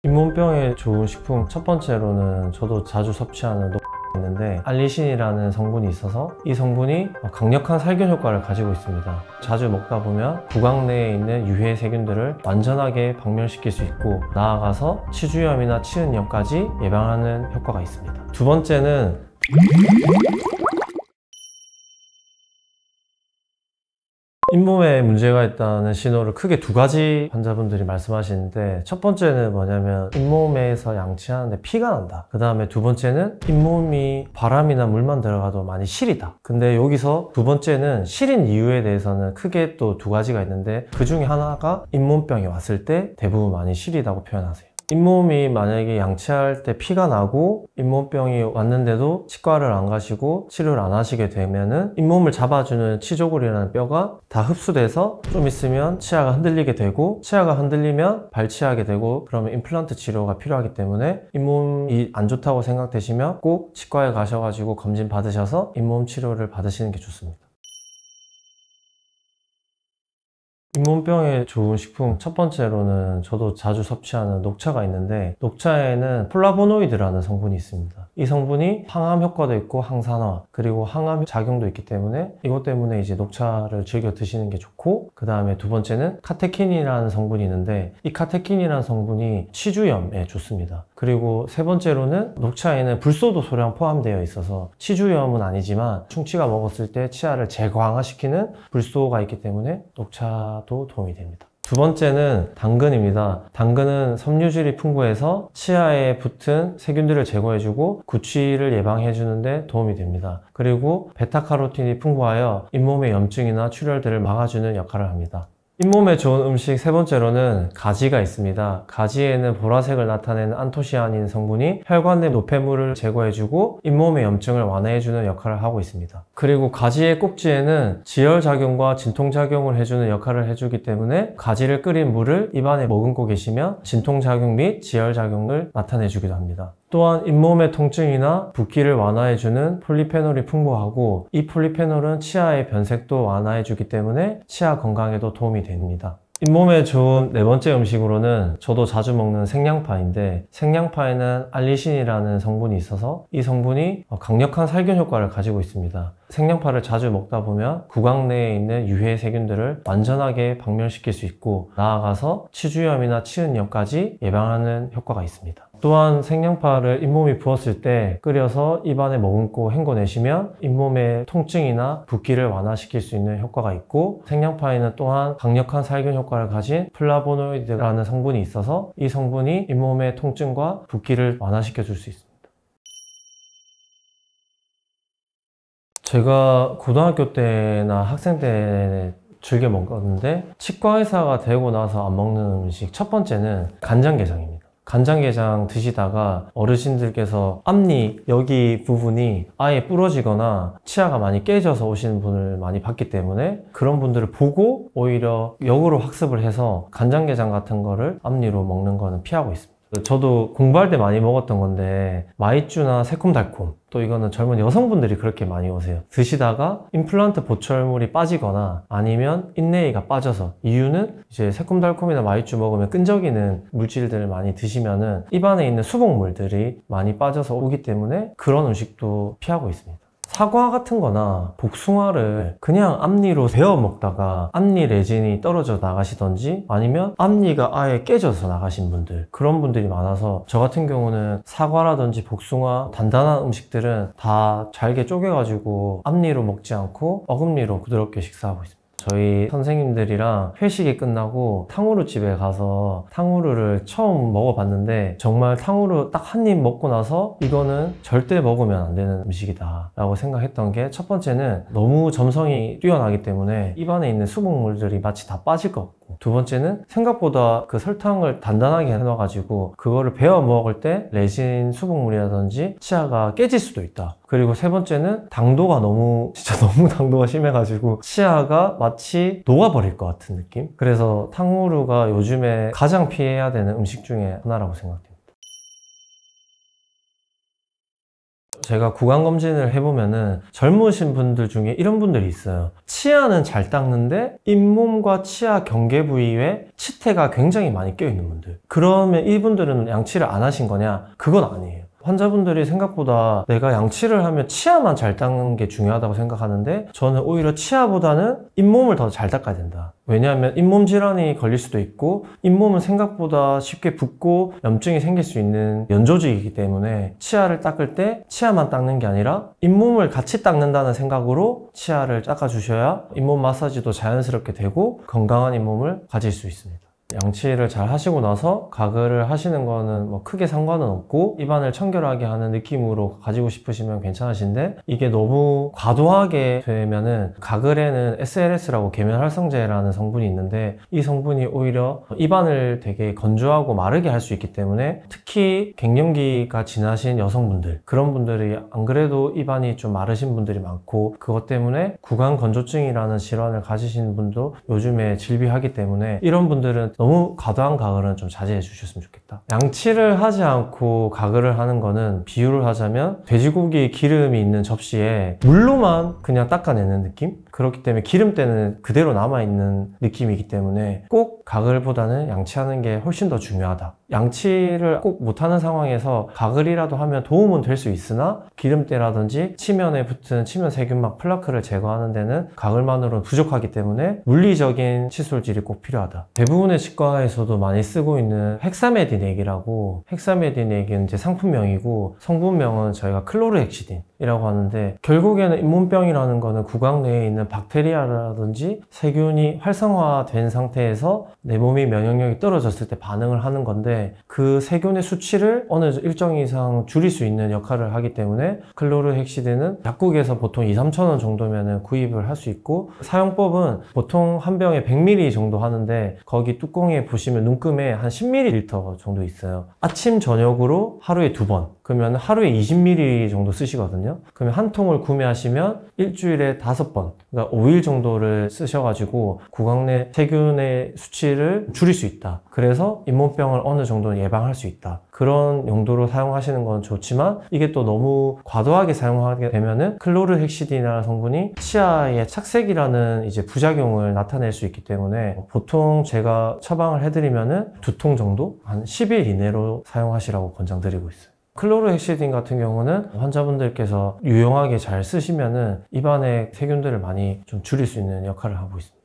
잇몸병에 좋은 식품, 첫 번째로는 저도 자주 섭취하는 있는데 알리신이라는 성분이 있어서 이 성분이 강력한 살균 효과를 가지고 있습니다. 자주 먹다 보면 구강 내에 있는 유해 세균들을 완전하게 박멸시킬 수 있고, 나아가서 치주염이나 치은염까지 예방하는 효과가 있습니다. 두 번째는 잇몸에 문제가 있다는 신호를 크게 두 가지 환자분들이 말씀하시는데, 첫 번째는 뭐냐면 잇몸에서 양치하는데 피가 난다. 그 다음에 두 번째는 잇몸이 바람이나 물만 들어가도 많이 시리다. 근데 여기서 두 번째는 시린 이유에 대해서는 크게 또 두 가지가 있는데, 그 중에 하나가 잇몸병이 왔을 때 대부분 많이 시리다고 표현하세요. 잇몸이 만약에 양치할 때 피가 나고 잇몸병이 왔는데도 치과를 안 가시고 치료를 안 하시게 되면은 잇몸을 잡아주는 치조골이라는 뼈가 다 흡수돼서 좀 있으면 치아가 흔들리게 되고, 치아가 흔들리면 발치하게 되고, 그러면 임플란트 치료가 필요하기 때문에 잇몸이 안 좋다고 생각되시면 꼭 치과에 가셔가지고 검진 받으셔서 잇몸 치료를 받으시는 게 좋습니다. 잇몸병에 좋은 식품, 첫 번째로는 저도 자주 섭취하는 녹차가 있는데, 녹차에는 플라보노이드라는 성분이 있습니다. 이 성분이 항암 효과도 있고 항산화, 그리고 항암 작용도 있기 때문에 이것 때문에 이제 녹차를 즐겨 드시는 게 좋고, 그 다음에 두 번째는 카테킨이라는 성분이 있는데, 이 카테킨이라는 성분이 치주염에 좋습니다. 그리고 세 번째로는 녹차에는 불소도 소량 포함되어 있어서 치주염은 아니지만 충치가 먹었을 때 치아를 재광화시키는 불소가 있기 때문에 녹차도 도움이 됩니다. 두 번째는 당근입니다. 당근은 섬유질이 풍부해서 치아에 붙은 세균들을 제거해주고 구취를 예방해주는데 도움이 됩니다. 그리고 베타카로틴이 풍부하여 잇몸의 염증이나 출혈들을 막아주는 역할을 합니다. 잇몸에 좋은 음식 세 번째로는 가지가 있습니다. 가지에는 보라색을 나타내는 안토시아닌 성분이 혈관 내 노폐물을 제거해주고 잇몸의 염증을 완화해주는 역할을 하고 있습니다. 그리고 가지의 꼭지에는 지혈작용과 진통작용을 해주는 역할을 해주기 때문에 가지를 끓인 물을 입안에 머금고 계시면 진통작용 및 지혈작용을 나타내주기도 합니다. 또한 잇몸의 통증이나 붓기를 완화해주는 폴리페놀이 풍부하고, 이 폴리페놀은 치아의 변색도 완화해주기 때문에 치아 건강에도 도움이 됩니다. 잇몸에 좋은 네 번째 음식으로는 저도 자주 먹는 생양파인데, 생양파에는 알리신이라는 성분이 있어서 이 성분이 강력한 살균 효과를 가지고 있습니다. 생양파를 자주 먹다 보면 구강 내에 있는 유해 세균들을 완전하게 박멸시킬 수 있고, 나아가서 치주염이나 치은염까지 예방하는 효과가 있습니다. 또한 생양파를 잇몸이 부었을 때 끓여서 입안에 머금고 헹궈내시면 잇몸의 통증이나 붓기를 완화시킬 수 있는 효과가 있고, 생양파에는 또한 강력한 살균 효과를 가진 플라보노이드라는 성분이 있어서 이 성분이 잇몸의 통증과 붓기를 완화시켜 줄 수 있습니다. 제가 고등학교 때나 학생 때 즐겨 먹었는데, 치과 의사가 되고 나서 안 먹는 음식 첫 번째는 간장게장입니다. 간장게장 드시다가 어르신들께서 앞니 여기 부분이 아예 부러지거나 치아가 많이 깨져서 오시는 분을 많이 봤기 때문에, 그런 분들을 보고 오히려 역으로 학습을 해서 간장게장 같은 거를 앞니로 먹는 거는 피하고 있습니다. 저도 공부할 때 많이 먹었던 건데, 마이쮸나 새콤달콤, 또 이거는 젊은 여성분들이 그렇게 많이 오세요. 드시다가 임플란트 보철물이 빠지거나 아니면 인내이가 빠져서, 이유는 이제 새콤달콤이나 마이쮸 먹으면 끈적이는 물질들을 많이 드시면은 입안에 있는 수복물들이 많이 빠져서 오기 때문에 그런 음식도 피하고 있습니다. 사과 같은 거나 복숭아를 그냥 앞니로 베어 먹다가 앞니 레진이 떨어져 나가시던지, 아니면 앞니가 아예 깨져서 나가신 분들, 그런 분들이 많아서 저 같은 경우는 사과라든지 복숭아, 단단한 음식들은 다 잘게 쪼개가지고 앞니로 먹지 않고 어금니로 부드럽게 식사하고 있습니다. 저희 선생님들이랑 회식이 끝나고 탕후루 집에 가서 탕후루를 처음 먹어봤는데, 정말 탕후루 딱 한 입 먹고 나서 이거는 절대 먹으면 안 되는 음식이다 라고 생각했던 게, 첫 번째는 너무 점성이 뛰어나기 때문에 입안에 있는 수분물들이 마치 다 빠질 것 같고, 두 번째는 생각보다 그 설탕을 단단하게 해놔가지고 그거를 베어 먹을 때 레진 수분물이라든지 치아가 깨질 수도 있다. 그리고 세 번째는 당도가 진짜 너무 당도가 심해가지고 치아가 마치 녹아버릴 것 같은 느낌? 그래서 탕후루가 요즘에 가장 피해야 되는 음식 중에 하나라고 생각합니다. 제가 구강검진을 해보면은 젊으신 분들 중에 이런 분들이 있어요. 치아는 잘 닦는데 잇몸과 치아 경계 부위에 치태가 굉장히 많이 껴있는 분들. 그러면 이분들은 양치를 안 하신 거냐? 그건 아니에요. 환자분들이 생각보다 내가 양치를 하면 치아만 잘 닦는 게 중요하다고 생각하는데 저는 오히려 치아보다는 잇몸을 더 잘 닦아야 된다. 왜냐하면 잇몸 질환이 걸릴 수도 있고 잇몸은 생각보다 쉽게 붓고 염증이 생길 수 있는 연조직이기 때문에 치아를 닦을 때 치아만 닦는 게 아니라 잇몸을 같이 닦는다는 생각으로 치아를 닦아주셔야 잇몸 마사지도 자연스럽게 되고 건강한 잇몸을 가질 수 있습니다. 양치를 잘 하시고 나서 가글을 하시는 거는 뭐 크게 상관은 없고 입안을 청결하게 하는 느낌으로 가지고 싶으시면 괜찮으신데 이게 너무 과도하게 되면은 가글에는 SLS라고 계면활성제라는 성분이 있는데 이 성분이 오히려 입안을 되게 건조하고 마르게 할 수 있기 때문에 특히 갱년기가 지나신 여성분들 그런 분들이 안 그래도 입안이 좀 마르신 분들이 많고 그것 때문에 구강건조증이라는 질환을 가지신 분도 요즘에 질비하기 때문에 이런 분들은 너무 과도한 가글은 좀 자제해 주셨으면 좋겠다. 양치를 하지 않고 가글을 하는 거는 비유를 하자면 돼지고기 기름이 있는 접시에 물로만 그냥 닦아내는 느낌? 그렇기 때문에 기름때는 그대로 남아있는 느낌이기 때문에 꼭 가글보다는 양치하는 게 훨씬 더 중요하다. 양치를 꼭 못하는 상황에서 가글이라도 하면 도움은 될 수 있으나 기름때라든지 치면에 붙은 치면 세균막 플라크를 제거하는 데는 가글만으로는 부족하기 때문에 물리적인 칫솔질이 꼭 필요하다. 대부분의 치과에서도 많이 쓰고 있는 헥사메딘액이라고 헥사메딘액은 이제 상품명이고 성분명은 저희가 클로르헥시딘이라고 하는데 결국에는 잇몸병이라는 거는 구강 내에 있는 박테리아라든지 세균이 활성화된 상태에서 내 몸이 면역력이 떨어졌을 때 반응을 하는 건데 그 세균의 수치를 어느 일정 이상 줄일 수 있는 역할을 하기 때문에 클로르헥시딘은 약국에서 보통 2-3,000원 정도면 구입을 할 수 있고 사용법은 보통 한 병에 100ml 정도 하는데 거기 뚜껑에 보시면 눈금에 한 10ml 정도 있어요. 아침 저녁으로 하루에 2번 그러면 하루에 20ml 정도 쓰시거든요. 그러면 한 통을 구매하시면 일주일에 5번 그러니까 5일 정도를 쓰셔가지고 구강 내 세균의 수치를 줄일 수 있다. 그래서 잇몸병을 어느 정도 예방할 수 있다. 그런 용도로 사용하시는 건 좋지만 이게 또 너무 과도하게 사용하게 되면은 클로르헥시딘이라는 성분이 치아에 착색이라는 이제 부작용을 나타낼 수 있기 때문에 보통 제가 처방을 해드리면은 2통 정도 한 10일 이내로 사용하시라고 권장드리고 있어요. 클로르헥시딘 같은 경우는 환자분들께서 유용하게 잘 쓰시면은 입안의 세균들을 많이 좀 줄일 수 있는 역할을 하고 있습니다.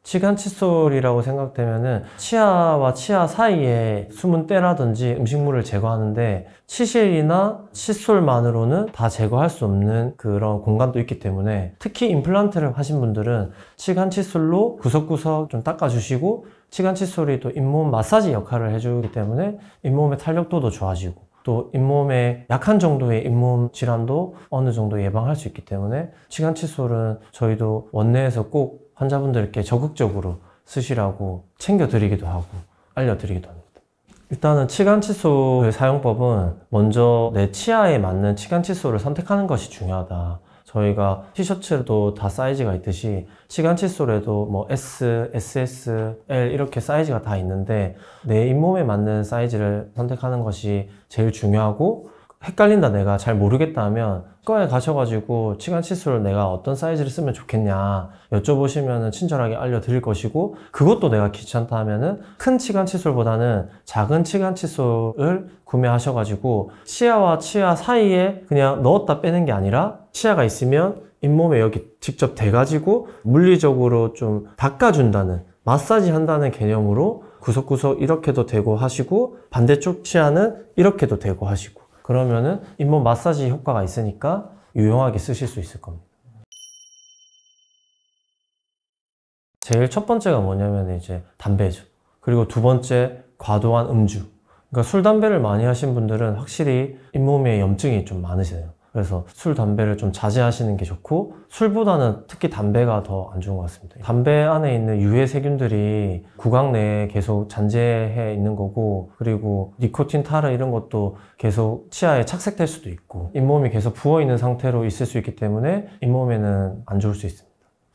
치간 칫솔이라고 생각되면은 치아와 치아 사이에 숨은 때라든지 음식물을 제거하는데 치실이나 칫솔만으로는 다 제거할 수 없는 그런 공간도 있기 때문에 특히 임플란트를 하신 분들은 치간 칫솔로 구석구석 좀 닦아주시고 치간 칫솔이 또 잇몸 마사지 역할을 해주기 때문에 잇몸의 탄력도도 좋아지고 또 잇몸에 약한 정도의 잇몸 질환도 어느 정도 예방할 수 있기 때문에 치간 칫솔은 저희도 원내에서 꼭 환자분들께 적극적으로 쓰시라고 챙겨드리기도 하고 알려드리기도 합니다. 일단은 치간 칫솔의 사용법은 먼저 내 치아에 맞는 치간 칫솔을 선택하는 것이 중요하다. 저희가 티셔츠도 다 사이즈가 있듯이 치간 칫솔에도 뭐 S, SS, L 이렇게 사이즈가 다 있는데 내 잇몸에 맞는 사이즈를 선택하는 것이 제일 중요하고 헷갈린다 내가 잘 모르겠다 하면 치과에 가셔가지고 치간 칫솔을 내가 어떤 사이즈를 쓰면 좋겠냐 여쭤보시면 친절하게 알려드릴 것이고 그것도 내가 귀찮다 하면은 큰 치간 칫솔보다는 작은 치간 칫솔을 구매하셔가지고 치아와 치아 사이에 그냥 넣었다 빼는 게 아니라 치아가 있으면 잇몸에 여기 직접 대가지고 물리적으로 좀 닦아준다는 마사지 한다는 개념으로 구석구석 이렇게도 대고 하시고 반대쪽 치아는 이렇게도 대고 하시고 그러면은 잇몸 마사지 효과가 있으니까 유용하게 쓰실 수 있을 겁니다. 제일 첫 번째가 뭐냐면 이제 담배죠. 그리고 두 번째 과도한 음주. 그러니까 술, 담배를 많이 하신 분들은 확실히 잇몸에 염증이 좀 많으세요. 그래서 술, 담배를 좀 자제하시는 게 좋고 술보다는 특히 담배가 더 안 좋은 것 같습니다. 담배 안에 있는 유해 세균들이 구강 내에 계속 잔재해 있는 거고 그리고 니코틴, 타르 이런 것도 계속 치아에 착색될 수도 있고 잇몸이 계속 부어있는 상태로 있을 수 있기 때문에 잇몸에는 안 좋을 수 있습니다.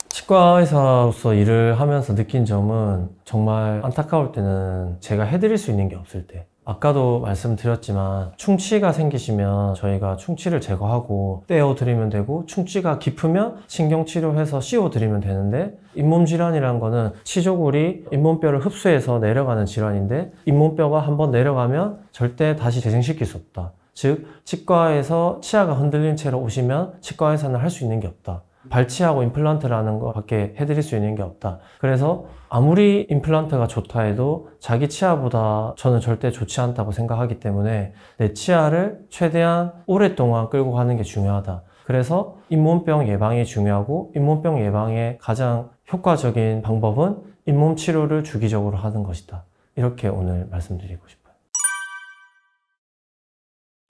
치과 의사로서 일을 하면서 느낀 점은 정말 안타까울 때는 제가 해드릴 수 있는 게 없을 때 아까도 말씀드렸지만 충치가 생기시면 저희가 충치를 제거하고 떼어드리면 되고, 충치가 깊으면 신경치료해서 씌워드리면 되는데, 잇몸질환이라는 거는 치조골이 잇몸뼈를 흡수해서 내려가는 질환인데, 잇몸뼈가 한번 내려가면 절대 다시 재생시킬 수 없다. 즉 치과에서 치아가 흔들린 채로 오시면 치과에서는 할 수 있는 게 없다. 발치하고 임플란트라는 거 밖에 해드릴 수 있는 게 없다. 그래서 아무리 임플란트가 좋다 해도 자기 치아보다 저는 절대 좋지 않다고 생각하기 때문에 내 치아를 최대한 오랫동안 끌고 가는 게 중요하다. 그래서 잇몸병 예방이 중요하고, 잇몸병 예방의 가장 효과적인 방법은 잇몸 치료를 주기적으로 하는 것이다. 이렇게 오늘 말씀드리고 싶어요.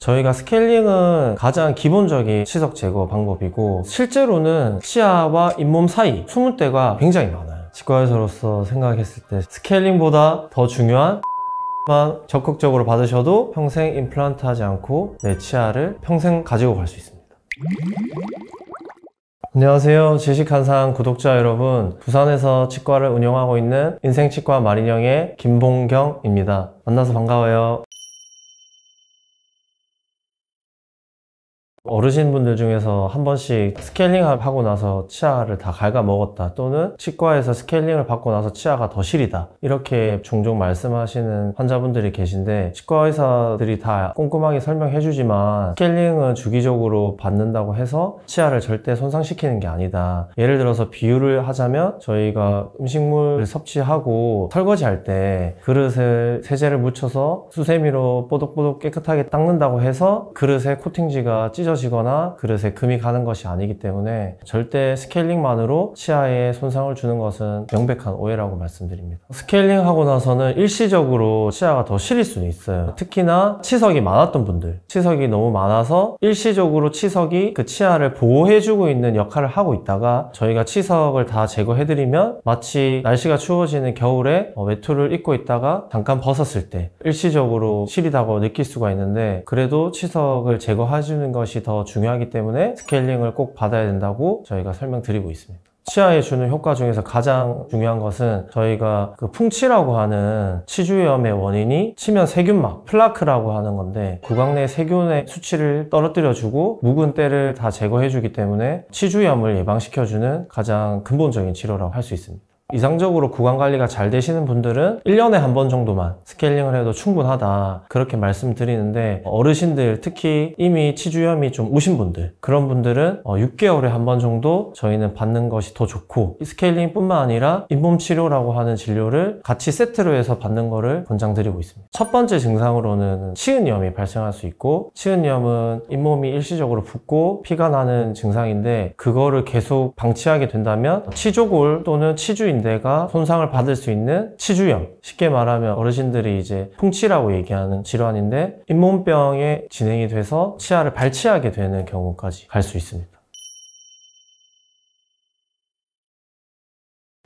저희가 스케일링은 가장 기본적인 치석 제거 방법이고, 실제로는 치아와 잇몸 사이 숨은 데가 굉장히 많아요. 치과의사로서 생각했을 때 스케일링보다 더 중요한 만 적극적으로 받으셔도 평생 임플란트 하지 않고 내 치아를 평생 가지고 갈 수 있습니다. 안녕하세요. 지식한상 구독자 여러분, 부산에서 치과를 운영하고 있는 인생치과 마린영의 김봉경입니다. 만나서 반가워요. 어르신분들 중에서 한 번씩 스케일링을 하고 나서 치아를 다 갉아먹었다, 또는 치과에서 스케일링을 받고 나서 치아가 더 시리다, 이렇게 종종 말씀하시는 환자분들이 계신데, 치과 의사들이 다 꼼꼼하게 설명해 주지만 스케일링은 주기적으로 받는다고 해서 치아를 절대 손상시키는 게 아니다. 예를 들어서 비유를 하자면, 저희가 음식물을 섭취하고 설거지할 때 그릇에 세제를 묻혀서 수세미로 뽀독뽀독 깨끗하게 닦는다고 해서 그릇에 코팅지가 찢어지거나 그릇에 금이 가는 것이 아니기 때문에 절대 스케일링만으로 치아에 손상을 주는 것은 명백한 오해라고 말씀드립니다. 스케일링 하고 나서는 일시적으로 치아가 더 시릴 수는 있어요. 특히나 치석이 많았던 분들, 치석이 너무 많아서 일시적으로 치석이 그 치아를 보호해주고 있는 역할을 하고 있다가 저희가 치석을 다 제거해드리면 마치 날씨가 추워지는 겨울에 외투를 입고 있다가 잠깐 벗었을 때 일시적으로 시리다고 느낄 수가 있는데, 그래도 치석을 제거해주는 것이 더 중요하기 때문에 스케일링을 꼭 받아야 된다고 저희가 설명드리고 있습니다. 치아에 주는 효과 중에서 가장 중요한 것은 저희가 그 풍치라고 하는 치주염의 원인이 치면 세균막, 플라크라고 하는 건데, 구강 내 세균의 수치를 떨어뜨려주고 묵은 때를 다 제거해주기 때문에 치주염을 예방시켜주는 가장 근본적인 치료라고 할 수 있습니다. 이상적으로 구강 관리가 잘 되시는 분들은 1년에 한 번 정도만 스케일링을 해도 충분하다, 그렇게 말씀드리는데, 어르신들, 특히 이미 치주염이 좀 오신 분들, 그런 분들은 6개월에 한 번 정도 저희는 받는 것이 더 좋고, 이 스케일링 뿐만 아니라 잇몸 치료라고 하는 진료를 같이 세트로 해서 받는 거를 권장드리고 있습니다. 첫 번째 증상으로는 치은염이 발생할 수 있고, 치은염은 잇몸이 일시적으로 붓고 피가 나는 증상인데, 그거를 계속 방치하게 된다면 치조골 또는 치주인대가 손상을 받을 수 있는 치주염, 쉽게 말하면 어르신들이 이제 풍치라고 얘기하는 질환인데, 잇몸병에 진행이 돼서 치아를 발치하게 되는 경우까지 갈 수 있습니다.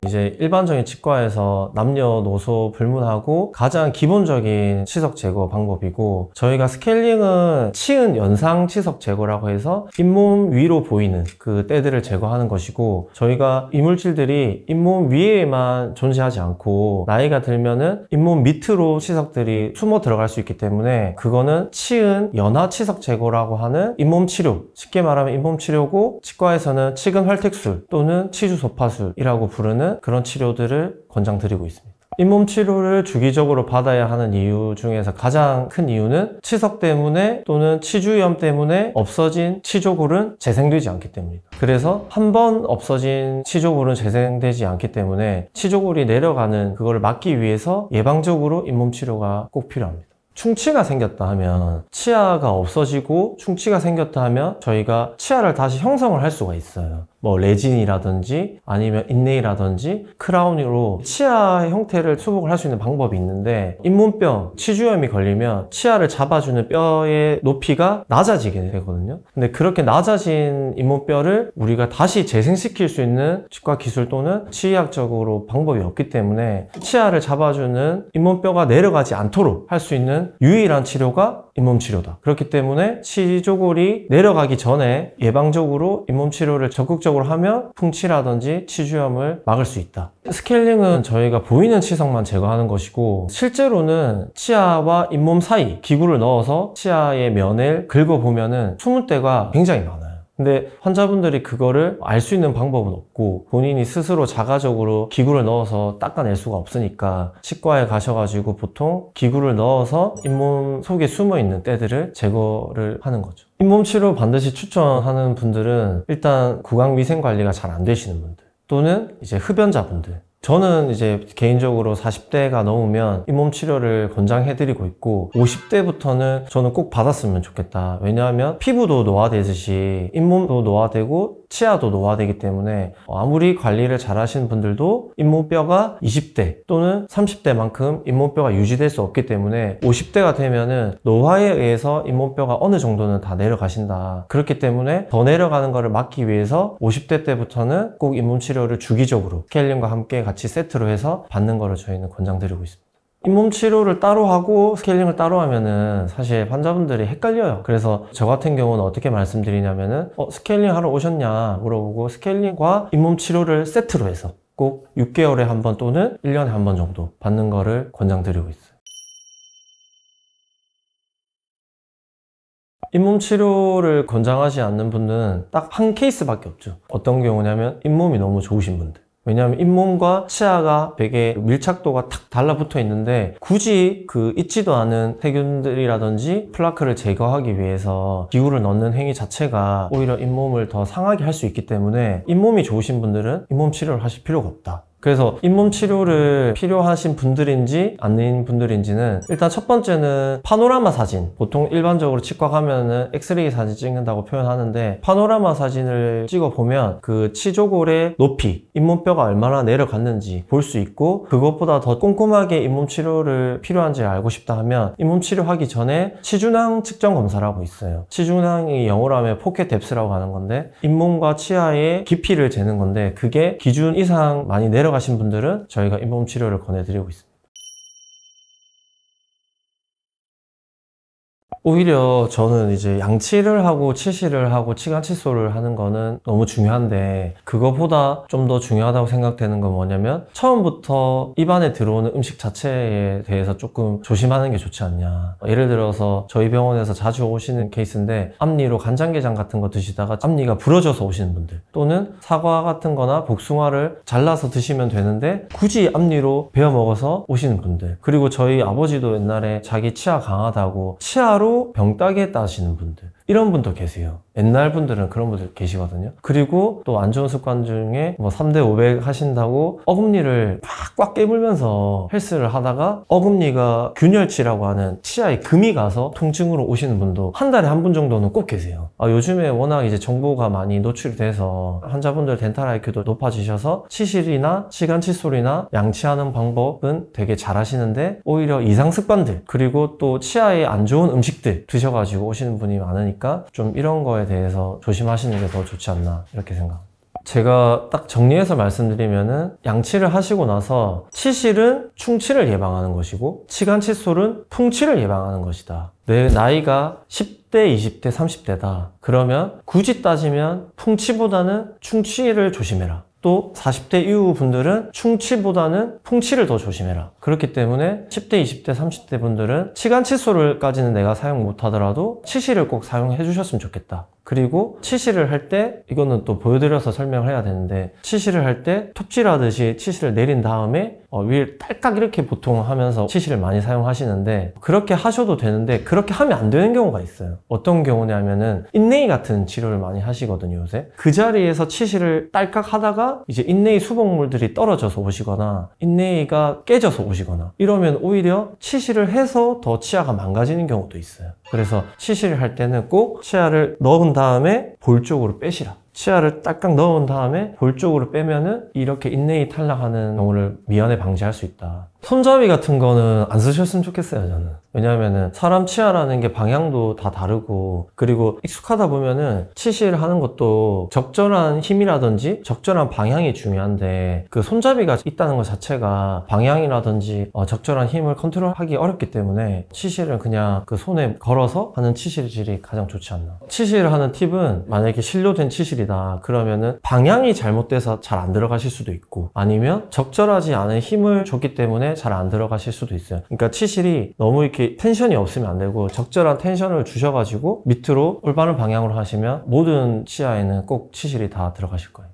이제 일반적인 치과에서 남녀노소 불문하고 가장 기본적인 치석 제거 방법이고, 저희가 스케일링은 치은 연상 치석 제거라고 해서 잇몸 위로 보이는 그 때들을 제거하는 것이고, 저희가 이물질들이 잇몸 위에만 존재하지 않고 나이가 들면은 잇몸 밑으로 치석들이 숨어 들어갈 수 있기 때문에, 그거는 치은 연하 치석 제거라고 하는 잇몸 치료, 쉽게 말하면 잇몸 치료고, 치과에서는 치근 활택술 또는 치주 소파술이라고 부르는 그런 치료들을 권장드리고 있습니다. 잇몸 치료를 주기적으로 받아야 하는 이유 중에서 가장 큰 이유는 치석 때문에 또는 치주염 때문에 없어진 치조골은 재생되지 않기 때문입니다. 그래서 한 번 없어진 치조골은 재생되지 않기 때문에 치조골이 내려가는 그거를 막기 위해서 예방적으로 잇몸 치료가 꼭 필요합니다. 충치가 생겼다 하면, 치아가 없어지고 충치가 생겼다 하면 저희가 치아를 다시 형성을 할 수가 있어요. 뭐 레진이라든지 아니면 인레이라든지 크라운으로 치아 형태를 수복을 할 수 있는 방법이 있는데, 잇몸병, 치주염이 걸리면 치아를 잡아주는 뼈의 높이가 낮아지게 되거든요. 근데 그렇게 낮아진 잇몸뼈를 우리가 다시 재생시킬 수 있는 치과 기술 또는 치의학적으로 방법이 없기 때문에, 치아를 잡아주는 잇몸뼈가 내려가지 않도록 할 수 있는 유일한 치료가 잇몸 치료다. 그렇기 때문에 치조골이 내려가기 전에 예방적으로 잇몸 치료를 적극적으로 하면 풍치라든지 치주염을 막을 수 있다. 스케일링은 저희가 보이는 치석만 제거하는 것이고, 실제로는 치아와 잇몸 사이 기구를 넣어서 치아의 면을 긁어보면은 숨을 때가 굉장히 많아요. 근데 환자분들이 그거를 알 수 있는 방법은 없고, 본인이 스스로 자가적으로 기구를 넣어서 닦아낼 수가 없으니까 치과에 가셔가지고 보통 기구를 넣어서 잇몸 속에 숨어있는 때들을 제거를 하는 거죠. 잇몸 치료 반드시 추천하는 분들은 일단 구강위생 관리가 잘 안 되시는 분들, 또는 이제 흡연자분들. 저는 이제 개인적으로 40대가 넘으면 잇몸 치료를 권장해드리고 있고, 50대부터는 저는 꼭 받았으면 좋겠다. 왜냐하면 피부도 노화되듯이 잇몸도 노화되고 치아도 노화되기 때문에 아무리 관리를 잘 하시는 분들도 잇몸뼈가 20대 또는 30대만큼 잇몸뼈가 유지될 수 없기 때문에 50대가 되면은 노화에 의해서 잇몸뼈가 어느 정도는 다 내려가신다. 그렇기 때문에 더 내려가는 것을 막기 위해서 50대 때부터는 꼭 잇몸 치료를 주기적으로 스케일링과 함께 같이 세트로 해서 받는 거를 저희는 권장드리고 있습니다. 잇몸 치료를 따로 하고 스케일링을 따로 하면은 사실 환자분들이 헷갈려요. 그래서 저 같은 경우는 어떻게 말씀드리냐면은 스케일링 하러 오셨냐 물어보고, 스케일링과 잇몸 치료를 세트로 해서 꼭 6개월에 한 번 또는 1년에 한 번 정도 받는 거를 권장드리고 있어요. 잇몸 치료를 권장하지 않는 분은 딱 한 케이스밖에 없죠. 어떤 경우냐면 잇몸이 너무 좋으신 분들. 왜냐하면 잇몸과 치아가 되게 밀착도가 탁 달라붙어 있는데, 굳이 그 있지도 않은 세균들이라든지 플라크를 제거하기 위해서 기구를 넣는 행위 자체가 오히려 잇몸을 더 상하게 할 수 있기 때문에 잇몸이 좋으신 분들은 잇몸 치료를 하실 필요가 없다. 그래서 잇몸 치료를 필요하신 분들인지 아닌 분들인지는, 일단 첫 번째는 파노라마 사진. 보통 일반적으로 치과 가면은 엑스레이 사진 찍는다고 표현하는데, 파노라마 사진을 찍어보면 그 치조골의 높이, 잇몸뼈가 얼마나 내려갔는지 볼 수 있고, 그것보다 더 꼼꼼하게 잇몸 치료를 필요한지 알고 싶다 하면 잇몸 치료하기 전에 치준항 측정 검사라고 있어요. 치준항이 영어로 하면 포켓 뎁스라고 하는 건데, 잇몸과 치아의 깊이를 재는 건데, 그게 기준 이상 많이 내려가신 분들은 저희가 잇몸 치료를 권해드리고 있습니다. 오히려 저는 이제 양치를 하고 치실을 하고 치간 칫솔을 하는 거는 너무 중요한데, 그거보다 좀 더 중요하다고 생각되는 건 뭐냐면, 처음부터 입안에 들어오는 음식 자체에 대해서 조금 조심하는 게 좋지 않냐. 예를 들어서 저희 병원에서 자주 오시는 케이스인데, 앞니로 간장게장 같은 거 드시다가 앞니가 부러져서 오시는 분들, 또는 사과 같은 거나 복숭아를 잘라서 드시면 되는데 굳이 앞니로 베어 먹어서 오시는 분들, 그리고 저희 아버지도 옛날에 자기 치아 강하다고 치아로 병 따게 했다 하시는 분들, 이런 분도 계세요. 옛날 분들은 그런 분들 계시거든요. 그리고 또 안 좋은 습관 중에 3대 500 하신다고 어금니를 꽉 깨물면서 헬스를 하다가 어금니가 균열치라고 하는 치아에 금이 가서 통증으로 오시는 분도 한 달에 한 분 정도는 꼭 계세요. 요즘에 워낙 이제 정보가 많이 노출이 돼서 환자분들 덴탈 IQ도 높아지셔서 치실이나 치간 칫솔이나 양치하는 방법은 되게 잘 하시는데, 오히려 이상 습관들, 그리고 또 치아에 안 좋은 음식들 드셔가지고 오시는 분이 많으니까 좀 이런 거에 대해서 조심하시는 게 더 좋지 않나, 이렇게 생각합니다. 제가 딱 정리해서 말씀드리면은, 양치를 하시고 나서 치실은 충치를 예방하는 것이고 치간 칫솔은 풍치를 예방하는 것이다. 내 나이가 10대, 20대, 30대다. 그러면 굳이 따지면 풍치보다는 충치를 조심해라. 또 40대 이후 분들은 충치보다는 풍치를 더 조심해라. 그렇기 때문에 10대, 20대, 30대 분들은 치간 칫솔까지는 내가 사용 못하더라도 치실을 꼭 사용해 주셨으면 좋겠다. 그리고 치실을 할 때, 이거는 또 보여드려서 설명을 해야 되는데, 치실을 할 때 톱질하듯이 치실을 내린 다음에 위를 딸깍 이렇게 보통 하면서 치실을 많이 사용하시는데, 그렇게 하셔도 되는데 그렇게 하면 안 되는 경우가 있어요. 어떤 경우냐면은 인레이 같은 치료를 많이 하시거든요, 요새. 그 자리에서 치실을 딸깍 하다가 이제 인레이 수복물들이 떨어져서 오시거나 인레이가 깨져서 오시거나, 이러면 오히려 치실을 해서 더 치아가 망가지는 경우도 있어요. 그래서 치실을 할 때는 꼭 치아를 넣은 다음에 볼 쪽으로 빼시라. 치아를 딱딱 넣은 다음에 볼 쪽으로 빼면은 이렇게 인레이 탈락하는 경우를 미연에 방지할 수 있다. 손잡이 같은 거는 안 쓰셨으면 좋겠어요, 저는. 왜냐하면은 사람 치아라는 게 방향도 다 다르고, 그리고 익숙하다 보면은 치실하는 것도 적절한 힘이라든지 적절한 방향이 중요한데, 그 손잡이가 있다는 것 자체가 방향이라든지 적절한 힘을 컨트롤하기 어렵기 때문에 치실은 그냥 그 손에 걸어서 하는 치실질이 가장 좋지 않나. 치실을 하는 팁은, 만약에 실로된 치실이다 그러면은 방향이 잘못돼서 잘 안 들어가실 수도 있고, 아니면 적절하지 않은 힘을 줬기 때문에 잘 안 들어가실 수도 있어요. 그러니까 치실이 너무 이렇게 텐션이 없으면 안 되고, 적절한 텐션을 주셔가지고 밑으로 올바른 방향으로 하시면 모든 치아에는 꼭 치실이 다 들어가실 거예요.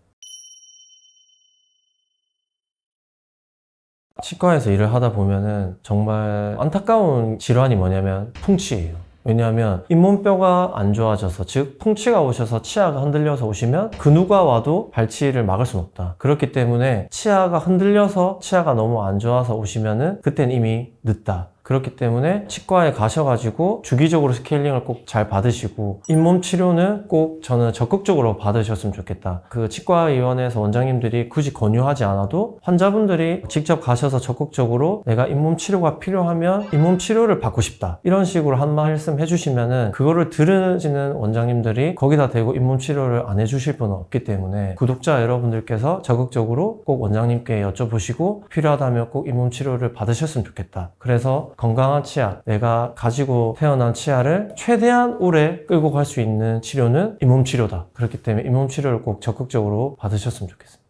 치과에서 일을 하다 보면은 정말 안타까운 질환이 뭐냐면 풍치예요. 왜냐하면 잇몸뼈가 안 좋아져서, 즉 풍치가 오셔서 치아가 흔들려서 오시면 그 누가 와도 발치를 막을 수는 없다. 그렇기 때문에 치아가 흔들려서 치아가 너무 안 좋아서 오시면은 그땐 이미 늦다. 그렇기 때문에 치과에 가셔가지고 주기적으로 스케일링을 꼭 잘 받으시고, 잇몸 치료는 꼭 저는 적극적으로 받으셨으면 좋겠다. 그 치과의원에서 원장님들이 굳이 권유하지 않아도 환자분들이 직접 가셔서 적극적으로 내가 잇몸 치료가 필요하면 잇몸 치료를 받고 싶다, 이런 식으로 한 말씀 해주시면은 그거를 들으시는 원장님들이 거기다 대고 잇몸 치료를 안 해주실 분은 없기 때문에, 구독자 여러분들께서 적극적으로 꼭 원장님께 여쭤보시고 필요하다면 꼭 잇몸 치료를 받으셨으면 좋겠다. 그래서 건강한 치아, 내가 가지고 태어난 치아를 최대한 오래 끌고 갈 수 있는 치료는 잇몸 치료다. 그렇기 때문에 잇몸 치료를 꼭 적극적으로 받으셨으면 좋겠습니다.